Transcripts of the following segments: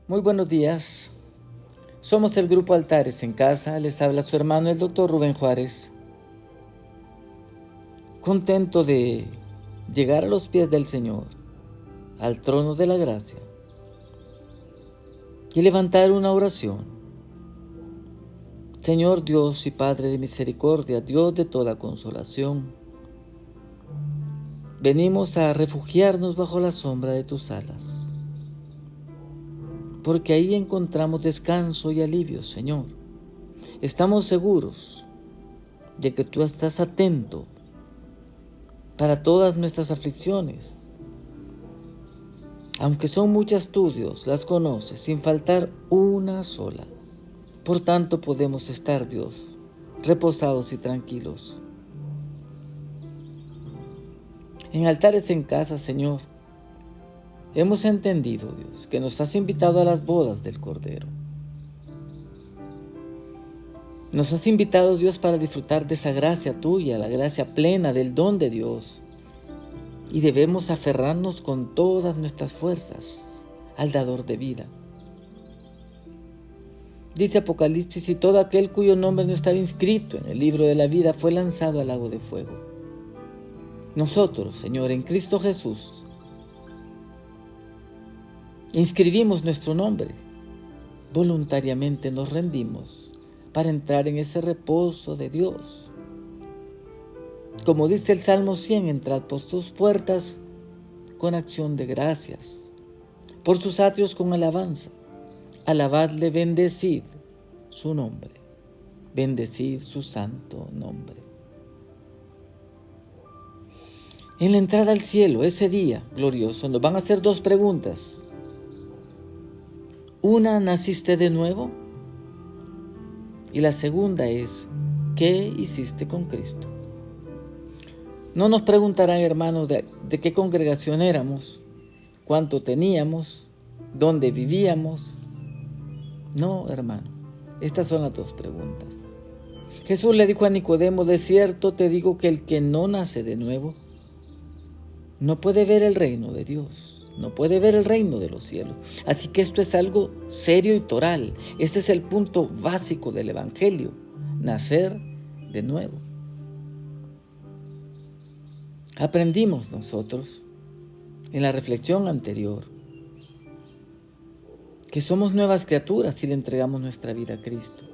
Muy buenos días. Somos el grupo Altares en Casa. Les habla su hermano el doctor Rubén Juárez. Contento de llegar a los pies del Señor, al trono de la gracia, y levantar una oración. Señor Dios y Padre de misericordia, Dios de toda consolación, venimos a refugiarnos bajo la sombra de tus alas, porque ahí encontramos descanso y alivio, Señor. Estamos seguros de que tú estás atento para todas nuestras aflicciones. Aunque son muchas, tú, Dios, las conoces sin faltar una sola. Por tanto podemos estar, Dios, reposados y tranquilos. En Altares en Casa, Señor, hemos entendido, Dios, que nos has invitado a las bodas del Cordero. Nos has invitado, Dios, para disfrutar de esa gracia tuya, la gracia plena del don de Dios. Y debemos aferrarnos con todas nuestras fuerzas al dador de vida. Dice Apocalipsis: y todo aquel cuyo nombre no estaba inscrito en el libro de la vida fue lanzado al lago de fuego. Nosotros, Señor, en Cristo Jesús, inscribimos nuestro nombre. Voluntariamente nos rendimos para entrar en ese reposo de Dios. Como dice el Salmo 100, entrad por sus puertas con acción de gracias, por sus atrios con alabanza. Alabadle, bendecid su nombre, bendecid su santo nombre. En la entrada al cielo, ese día glorioso, nos van a hacer dos preguntas. Una, ¿naciste de nuevo? Y la segunda es, ¿qué hiciste con Cristo? No nos preguntarán, hermanos, de qué congregación éramos, cuánto teníamos, dónde vivíamos. No, hermano, estas son las dos preguntas. Jesús le dijo a Nicodemo: de cierto te digo que el que no nace de nuevo no puede ver el reino de Dios, no puede ver el reino de los cielos. Así que esto es algo serio y toral. Este es el punto básico del Evangelio: nacer de nuevo. Aprendimos nosotros en la reflexión anterior que somos nuevas criaturas si le entregamos nuestra vida a Cristo.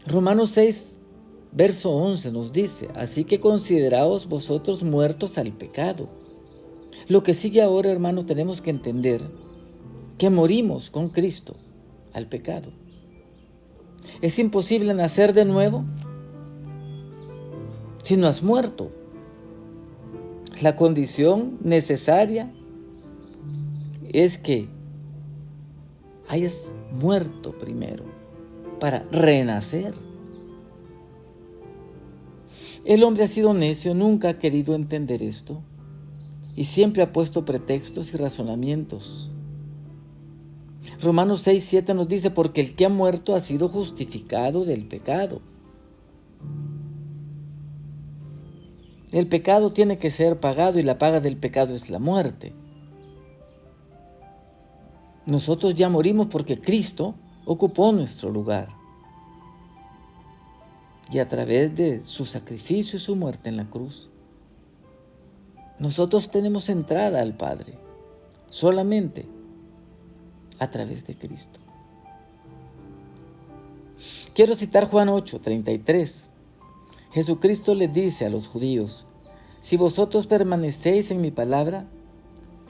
Romanos 6, verso 11 nos dice: así que consideraos vosotros muertos al pecado. Lo que sigue ahora, hermano, tenemos que entender que morimos con Cristo al pecado. Es imposible nacer de nuevo si no has muerto. La condición necesaria es que hayas muerto primero para renacer. El hombre ha sido necio, nunca ha querido entender esto y siempre ha puesto pretextos y razonamientos. Romanos 6, 7 nos dice: porque el que ha muerto ha sido justificado del pecado. El pecado tiene que ser pagado y la paga del pecado es la muerte. Nosotros ya morimos porque Cristo ocupó nuestro lugar. Y a través de su sacrificio y su muerte en la cruz, nosotros tenemos entrada al Padre solamente a través de Cristo. Quiero citar Juan 8, 33. Jesucristo les dice a los judíos: si vosotros permanecéis en mi palabra,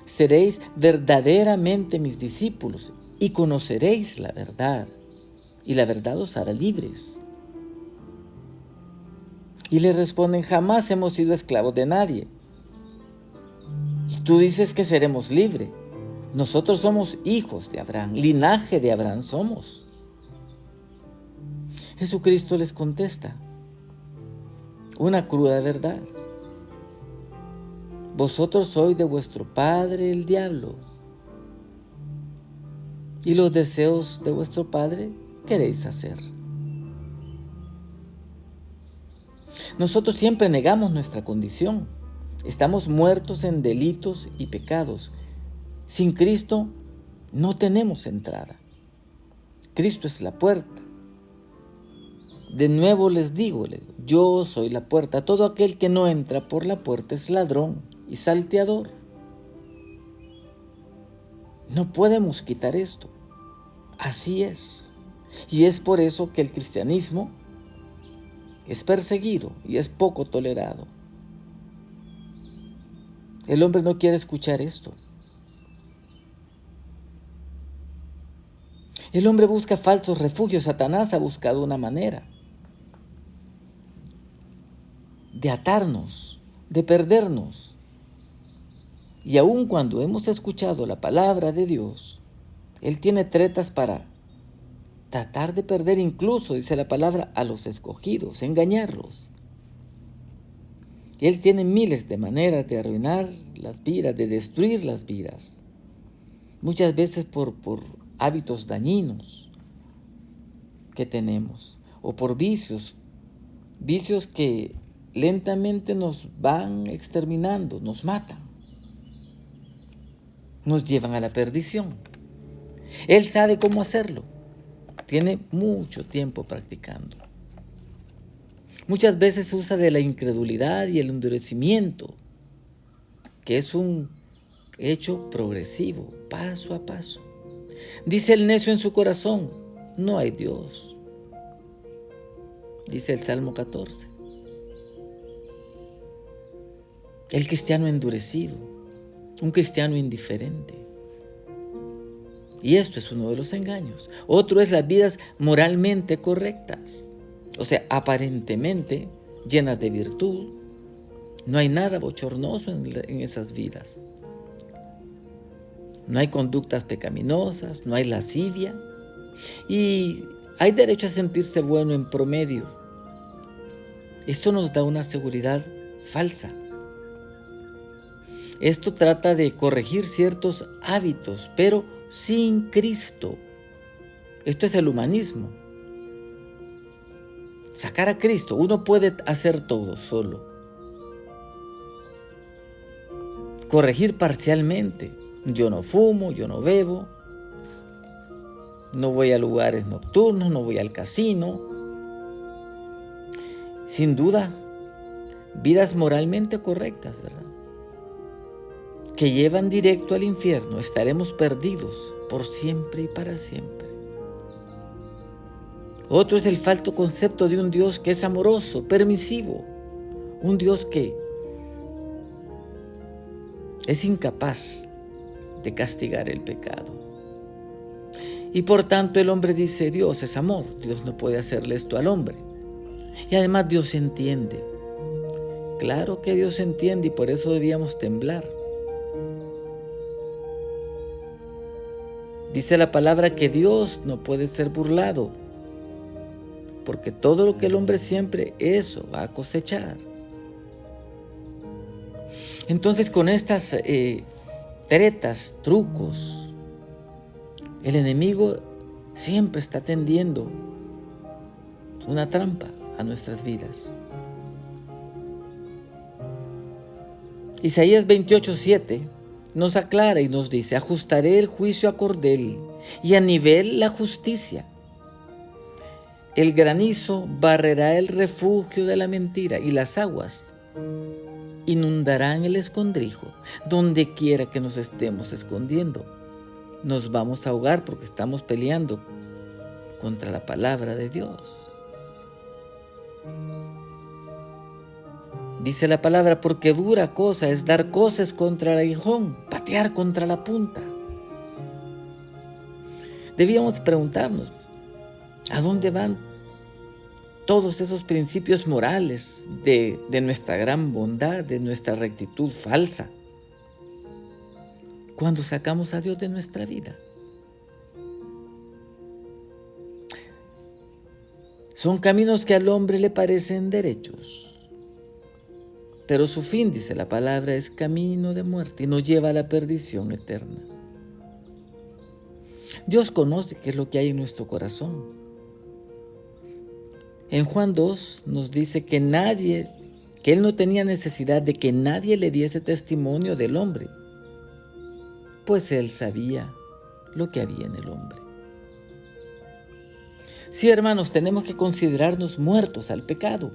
seréis verdaderamente mis discípulos y conoceréis la verdad, y la verdad os hará libres. Y le responden: jamás hemos sido esclavos de nadie. Y tú dices que seremos libres. Nosotros somos hijos de Abraham, linaje de Abraham somos. Jesucristo les contesta una cruda verdad: vosotros sois de vuestro padre el diablo, y los deseos de vuestro padre queréis hacer. Nosotros siempre negamos nuestra condición. Estamos muertos en delitos y pecados. Sin Cristo no tenemos entrada. Cristo es la puerta. De nuevo les digo, yo soy la puerta. Todo aquel que no entra por la puerta es ladrón y salteador. No podemos quitar esto. Así es. Y es por eso que el cristianismo es perseguido y es poco tolerado. El hombre no quiere escuchar esto. El hombre busca falsos refugios. Satanás ha buscado una manera de atarnos, de perdernos. Y aun cuando hemos escuchado la palabra de Dios, Él tiene tretas para tratar de perder, incluso, dice la palabra, a los escogidos, engañarlos. Él tiene miles de maneras de arruinar las vidas, de destruir las vidas. Muchas veces por hábitos dañinos que tenemos, o por vicios que lentamente nos van exterminando, nos matan, nos llevan a la perdición. Él sabe cómo hacerlo, tiene mucho tiempo practicando. Muchas veces se usa de la incredulidad y el endurecimiento, que es un hecho progresivo, paso a paso. Dice el necio en su corazón, no hay Dios. Dice el Salmo 14. El cristiano endurecido, un cristiano indiferente. Y esto es uno de los engaños. Otro es las vidas moralmente correctas, o sea, aparentemente llenas de virtud. No hay nada bochornoso en esas vidas. No hay conductas pecaminosas, no hay lascivia. Y hay derecho a sentirse bueno en promedio. Esto nos da una seguridad falsa. Esto trata de corregir ciertos hábitos, pero sin Cristo. Esto es el humanismo. Sacar a Cristo. Uno puede hacer todo solo. Corregir parcialmente. Yo no fumo, yo no bebo, no voy a lugares nocturnos, no voy al casino. Sin duda, vidas moralmente correctas, ¿verdad? Que llevan directo al infierno. Estaremos perdidos por siempre y para siempre. Otro es el falso concepto de un Dios que es amoroso, permisivo. Un Dios que es incapaz de castigar el pecado. Y por tanto el hombre dice, Dios es amor, Dios no puede hacerle esto al hombre. Y además Dios entiende. Claro que Dios entiende y por eso debíamos temblar. Dice la palabra que Dios no puede ser burlado, porque todo lo que el hombre siembre, eso va a cosechar. Entonces con estas tretas, trucos, el enemigo siempre está tendiendo una trampa a nuestras vidas. Isaías 28:7 nos aclara y nos dice, ajustaré el juicio a cordel y a nivel la justicia. El granizo barrerá el refugio de la mentira y las aguas inundarán el escondrijo. Donde quiera que nos estemos escondiendo, nos vamos a ahogar porque estamos peleando contra la palabra de Dios. Dice la palabra, porque dura cosa es dar coces contra el aguijón, patear contra la punta. Debíamos preguntarnos, ¿a dónde van todos esos principios morales de nuestra gran bondad, de nuestra rectitud falsa, cuando sacamos a Dios de nuestra vida? Son caminos que al hombre le parecen derechos, pero su fin, dice la palabra, es camino de muerte y nos lleva a la perdición eterna. Dios conoce qué es lo que hay en nuestro corazón. En Juan 2 nos dice que Él no tenía necesidad de que nadie le diese testimonio del hombre, pues Él sabía lo que había en el hombre. Sí, hermanos, tenemos que considerarnos muertos al pecado.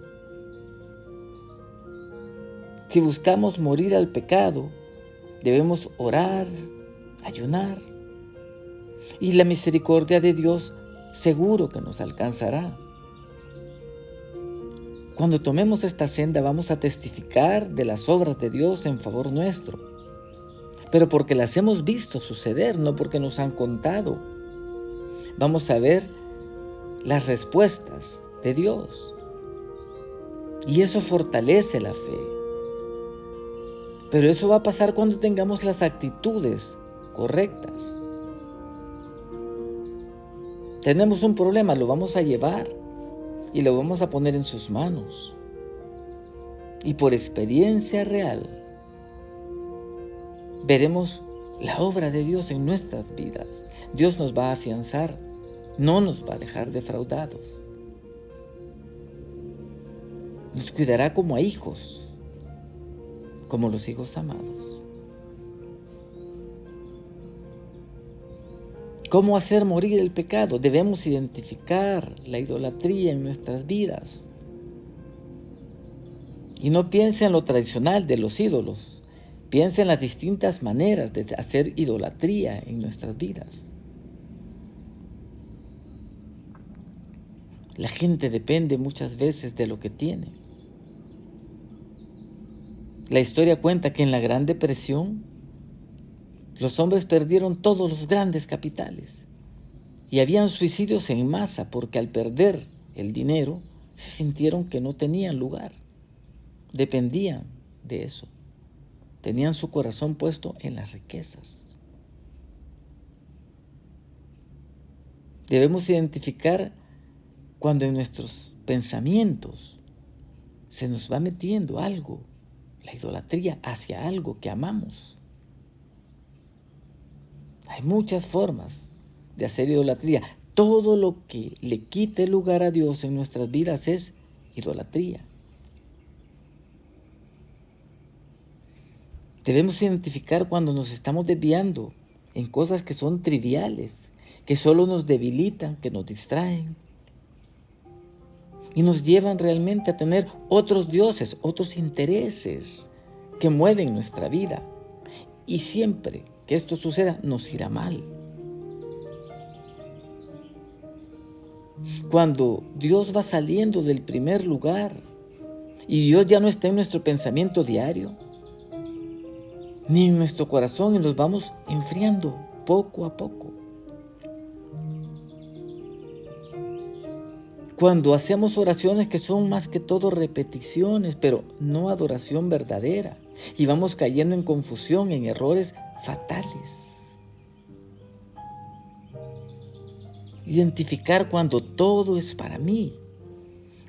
Si buscamos morir al pecado, debemos orar, ayunar, y la misericordia de Dios seguro que nos alcanzará. Cuando tomemos esta senda vamos a testificar de las obras de Dios en favor nuestro, pero porque las hemos visto suceder, no porque nos han contado. Vamos a ver las respuestas de Dios, y eso fortalece la fe. Pero eso va a pasar cuando tengamos las actitudes correctas. Tenemos un problema, lo vamos a llevar y lo vamos a poner en sus manos. Y por experiencia real, veremos la obra de Dios en nuestras vidas. Dios nos va a afianzar, no nos va a dejar defraudados. Nos cuidará como a hijos, como los hijos amados. ¿Cómo hacer morir el pecado? Debemos identificar la idolatría en nuestras vidas. Y no piense en lo tradicional de los ídolos. Piense en las distintas maneras de hacer idolatría en nuestras vidas. La gente depende muchas veces de lo que tiene. La historia cuenta que en la Gran Depresión los hombres perdieron todos los grandes capitales y habían suicidios en masa porque al perder el dinero se sintieron que no tenían lugar. Dependían de eso. Tenían su corazón puesto en las riquezas. Debemos identificar cuando en nuestros pensamientos se nos va metiendo algo, la idolatría hacia algo que amamos. Hay muchas formas de hacer idolatría. Todo lo que le quite lugar a Dios en nuestras vidas es idolatría. Debemos identificar cuando nos estamos desviando en cosas que son triviales, que solo nos debilitan, que nos distraen y nos llevan realmente a tener otros dioses, otros intereses que mueven nuestra vida. Y siempre que esto suceda, nos irá mal. Cuando Dios va saliendo del primer lugar y Dios ya no está en nuestro pensamiento diario, ni en nuestro corazón, y nos vamos enfriando poco a poco. Cuando hacemos oraciones que son más que todo repeticiones, pero no adoración verdadera, y vamos cayendo en confusión, en errores fatales. Identificar cuando todo es para mí,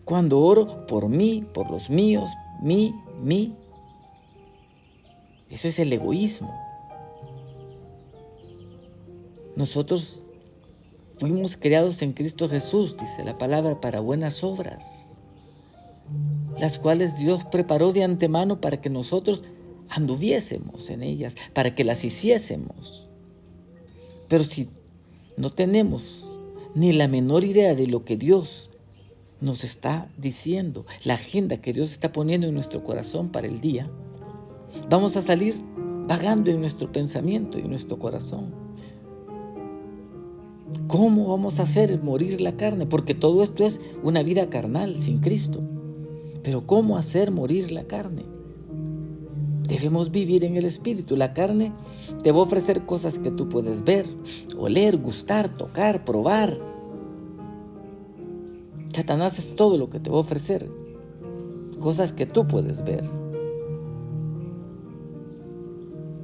cuando oro por mí, por los míos, mí. Eso es el egoísmo. Nosotros fuimos creados en Cristo Jesús, dice la palabra, para buenas obras, las cuales Dios preparó de antemano para que nosotros anduviésemos en ellas, para que las hiciésemos. Pero si no tenemos ni la menor idea de lo que Dios nos está diciendo, la agenda que Dios está poniendo en nuestro corazón para el día, vamos a salir vagando en nuestro pensamiento y en nuestro corazón. ¿Cómo vamos a hacer morir la carne? Porque todo esto es una vida carnal sin Cristo. Pero ¿cómo hacer morir la carne? Debemos vivir en el Espíritu. La carne te va a ofrecer cosas que tú puedes ver, oler, gustar, tocar, probar. Satanás es todo lo que te va a ofrecer, cosas que tú puedes ver.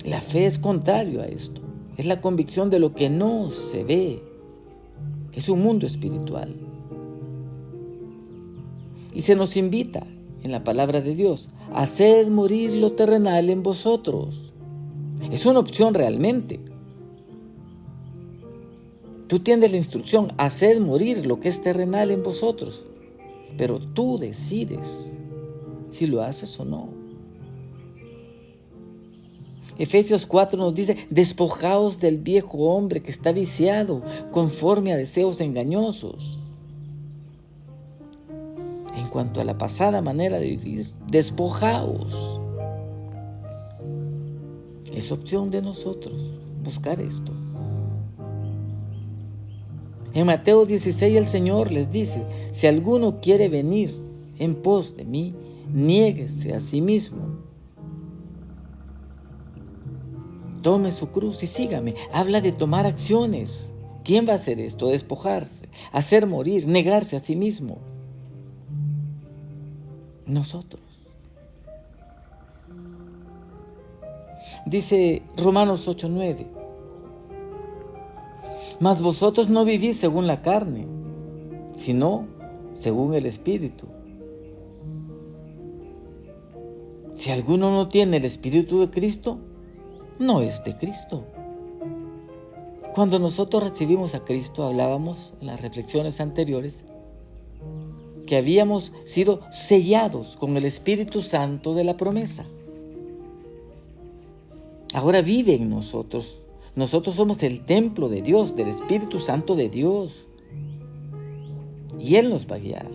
La fe es contrario a esto. Es la convicción de lo que no se ve. Es un mundo espiritual. Y se nos invita en la palabra de Dios: haced morir lo terrenal en vosotros. Es una opción realmente. Tú tienes la instrucción: haced morir lo que es terrenal en vosotros. Pero tú decides si lo haces o no. Efesios 4 nos dice, despojaos del viejo hombre que está viciado conforme a deseos engañosos. En cuanto a la pasada manera de vivir, despojaos. Es opción de nosotros buscar esto. En Mateo 16 el Señor les dice, si alguno quiere venir en pos de mí, niéguese a sí mismo. Tome su cruz y sígame. Habla de tomar acciones. ¿Quién va a hacer esto? Despojarse, hacer morir, negarse a sí mismo. Nosotros. Dice Romanos 8:9. Mas vosotros no vivís según la carne, sino según el Espíritu. Si alguno no tiene el Espíritu de Cristo, no es de Cristo. Cuando nosotros recibimos a Cristo, hablábamos en las reflexiones anteriores, que habíamos sido sellados con el Espíritu Santo de la promesa. Ahora vive en nosotros. Nosotros somos el templo de Dios, del Espíritu Santo de Dios. Y Él nos va a guiar.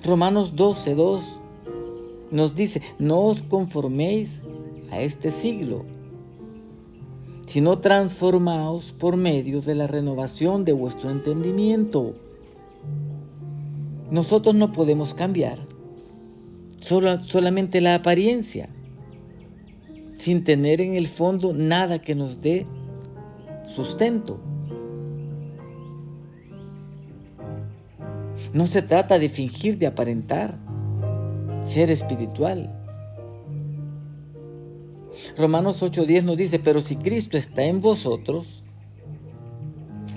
Romanos 12:2 nos dice, no os conforméis a este siglo, sino transformaos por medio de la renovación de vuestro entendimiento. Nosotros no podemos cambiar solamente la apariencia, sin tener en el fondo nada que nos dé sustento. No se trata de fingir, de aparentar ser espiritual. Romanos 8:10 nos dice, pero si Cristo está en vosotros,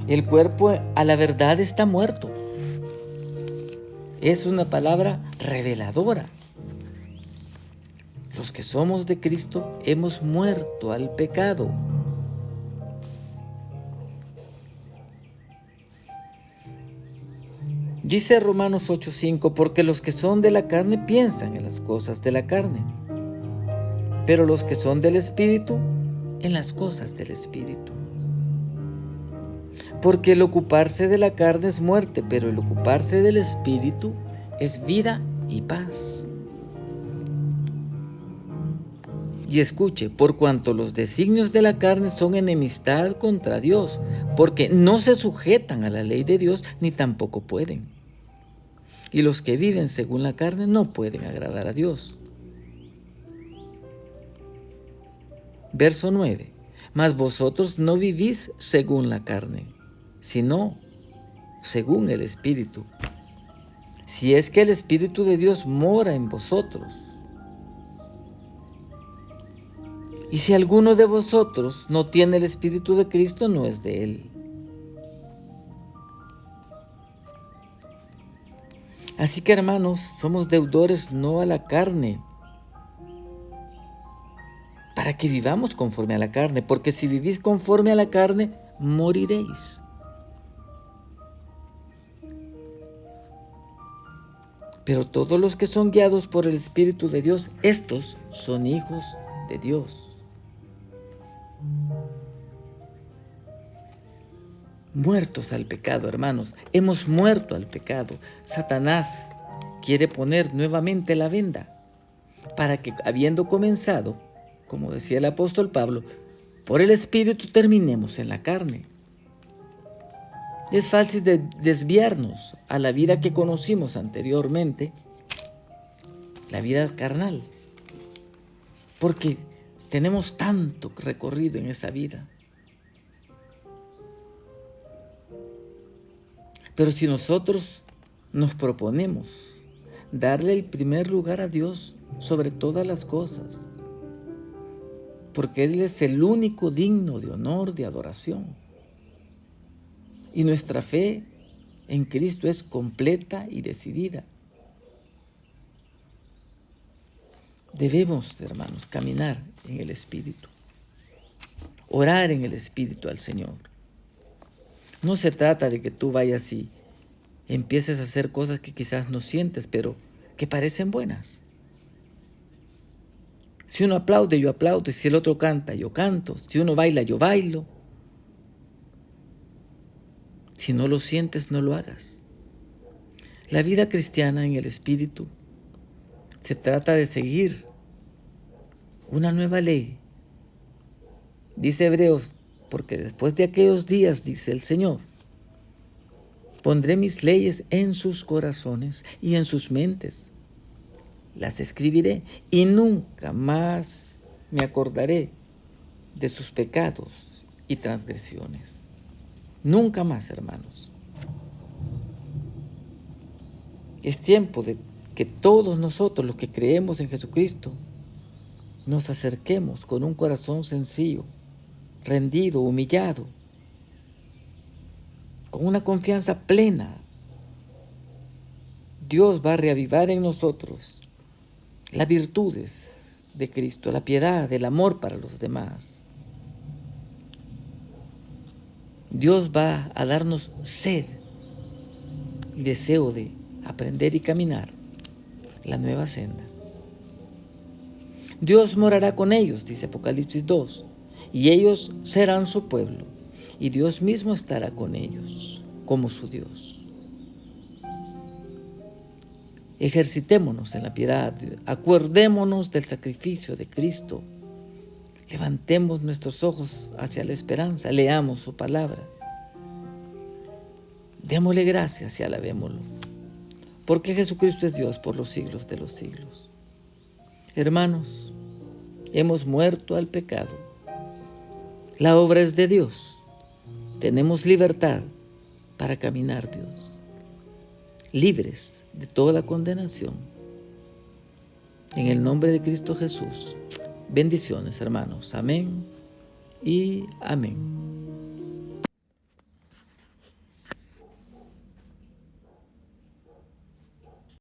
el cuerpo a la verdad está muerto. Es una palabra reveladora. Los que somos de Cristo hemos muerto al pecado. Dice Romanos 8:5, porque los que son de la carne piensan en las cosas de la carne, pero los que son del Espíritu, en las cosas del Espíritu. Porque el ocuparse de la carne es muerte, pero el ocuparse del Espíritu es vida y paz. Y escuche, por cuanto los designios de la carne son enemistad contra Dios, porque no se sujetan a la ley de Dios, ni tampoco pueden. Y los que viven según la carne no pueden agradar a Dios. Verso 9. Mas vosotros no vivís según la carne, sino según el Espíritu. Si es que el Espíritu de Dios mora en vosotros. Y si alguno de vosotros no tiene el Espíritu de Cristo, no es de Él. Así que, hermanos, somos deudores no a la carne, para que vivamos conforme a la carne, porque si vivís conforme a la carne, moriréis. Pero todos los que son guiados por el Espíritu de Dios, estos son hijos de Dios. Muertos al pecado, hermanos, hemos muerto al pecado. Satanás quiere poner nuevamente la venda para que, habiendo comenzado, como decía el apóstol Pablo, por el Espíritu terminemos en la carne. Es fácil desviarnos a la vida que conocimos anteriormente, la vida carnal, porque tenemos tanto recorrido en esa vida. Pero si nosotros nos proponemos darle el primer lugar a Dios sobre todas las cosas, porque Él es el único digno de honor, de adoración, y nuestra fe en Cristo es completa y decidida, debemos, hermanos, caminar en el Espíritu, orar en el Espíritu al Señor. No se trata de que tú vayas y empieces a hacer cosas que quizás no sientes, pero que parecen buenas. Si uno aplaude, yo aplaudo. Si el otro canta, yo canto. Si uno baila, yo bailo. Si no lo sientes, no lo hagas. La vida cristiana en el Espíritu se trata de seguir una nueva ley. Dice Hebreos, porque después de aquellos días, dice el Señor, pondré mis leyes en sus corazones y en sus mentes. Las escribiré y nunca más me acordaré de sus pecados y transgresiones. Nunca más, hermanos. Es tiempo de que todos nosotros, los que creemos en Jesucristo, nos acerquemos con un corazón sencillo, rendido, humillado, con una confianza plena. Dios va a reavivar en nosotros las virtudes de Cristo, la piedad, el amor para los demás. Dios va a darnos sed y deseo de aprender y caminar la nueva senda. Dios morará con ellos, dice Apocalipsis 2, y ellos serán su pueblo, y Dios mismo estará con ellos como su Dios. Ejercitémonos en la piedad, acuerdémonos del sacrificio de Cristo, levantemos nuestros ojos hacia la esperanza, leamos su palabra, démosle gracias y alabémoslo, porque Jesucristo es Dios por los siglos de los siglos. Hermanos, hemos muerto al pecado. La obra es de Dios. Tenemos libertad para caminar, Dios, libres de toda condenación. En el nombre de Cristo Jesús. Bendiciones, hermanos. Amén y amén.